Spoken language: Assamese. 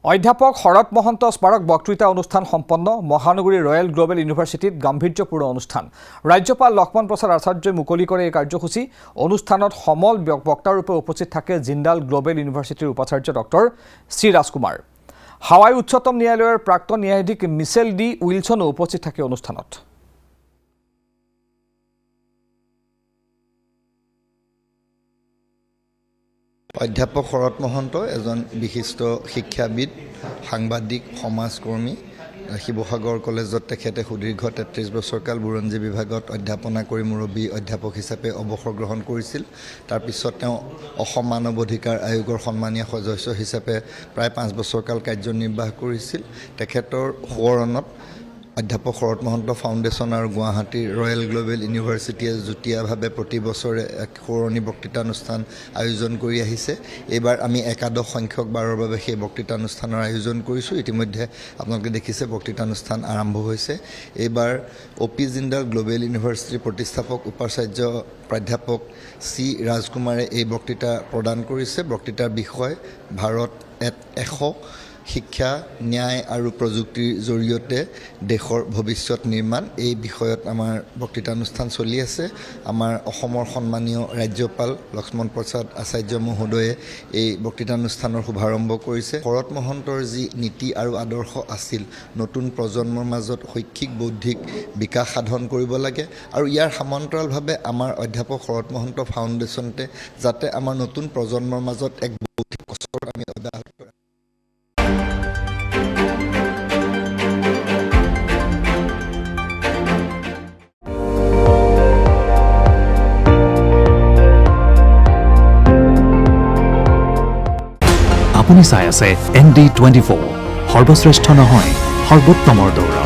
অধ্যাপক শৰৎ মহন্ত স্মাৰক বক্তৃতা অনুষ্ঠান সম্পন্ন মহানগৰী ৰয়েল গ্লোবেল ইউনিভাৰ্চিটিত গাম্ভীৰ্যপূৰ্ণ অনুষ্ঠান ৰাজ্যপাল লক্ষ্মণ প্ৰসাদ আচাৰ্যই মুকলি কৰে এই কাৰ্যসূচী অনুষ্ঠানত সমল বক্তাৰূপে উপস্থিত থাকে জিন্দাল গ্লোবেল ইউনিভাৰ্চিটিৰ উপাচাৰ্য ডক্টৰ শ্ৰী ৰাজকুমাৰ হাৱাই উচ্চতম ন্যায়ালয়ৰ প্ৰাক্তন ন্যায়াধীশ মিছেল ডি উইলছনো উপস্থিত থাকে অনুষ্ঠানত অধ্যাপক শৰৎ মহন্ত এজন বিশিষ্ট শিক্ষাবিদ সাংবাদিক সমাজকৰ্মী শিৱসাগৰ কলেজত তেখেতে সুদীৰ্ঘ ৩৩ বছৰকাল বুৰঞ্জী বিভাগত অধ্যাপনা কৰি মুৰব্বী অধ্যাপক হিচাপে অৱসৰ গ্ৰহণ কৰিছিল তাৰ পিছত তেওঁ অসম মানৱ অধিকাৰ আয়োগৰ সন্মানীয় সদস্য হিচাপে প্ৰায় ৫ বছৰকাল কাৰ্যনিৰ্বাহ কৰিছিল তেখেতৰ সোঁৱৰণত অধ্যাপক শৰৎ মহন্ত ফাউণ্ডেশ্যন আৰু গুৱাহাটীৰ ৰয়েল গ্লোবেল ইউনিভাৰ্চিটিয়ে যুটীয়াভাৱে প্ৰতি বছৰে এক সোঁৱৰণী বক্তৃতানুষ্ঠান আয়োজন কৰি আহিছে এইবাৰ আমি একাদশ সংখ্যক বাৰৰ বাবে সেই বক্তৃতানুষ্ঠানৰ আয়োজন কৰিছোঁ ইতিমধ্যে আপোনালোকে দেখিছে বক্তৃতানুষ্ঠান আৰম্ভ হৈছে এইবাৰ অপি জিন্দাল গ্লোবেল ইউনিভাৰ্চিটিৰ প্ৰতিষ্ঠাপক উপাচাৰ্য প্ৰাধ্যাপক চি ৰাজকুমাৰে এই বক্তৃতা প্ৰদান কৰিছে বক্তৃতাৰ বিষয় ভাৰত ১০০ শিক্ষা ন্যায় আৰু প্ৰযুক্তিৰ জৰিয়তে দেশৰ ভৱিষ্যত নিৰ্মাণ এই বিষয়ত আমাৰ বক্তৃতানুষ্ঠান চলি আছে আমাৰ অসমৰ সন্মানীয় ৰাজ্যপাল লক্ষ্মণ প্ৰসাদ আচাৰ্য মহোদয়ে এই বক্তৃতানুষ্ঠানৰ শুভাৰম্ভ কৰিছে শৰৎ মহন্তৰ যি নীতি আৰু আদৰ্শ আছিল নতুন প্ৰজন্মৰ মাজত শৈক্ষিক বৌদ্ধিক বিকাশ সাধন কৰিব লাগে আৰু ইয়াৰ সমান্তৰালভাৱে আমাৰ অধ্যাপক শৰৎ মহন্ত ফাউণ্ডেশ্যনতে যাতে আমাৰ নতুন প্ৰজন্মৰ মাজত এক বৌদ্ধিক কচৰৎ আমি অব্যাহত আপুনি চাই আছে ND24 সৰ্বশ্ৰেষ্ঠ নহয় সৰ্বোত্তমৰ দৌৰা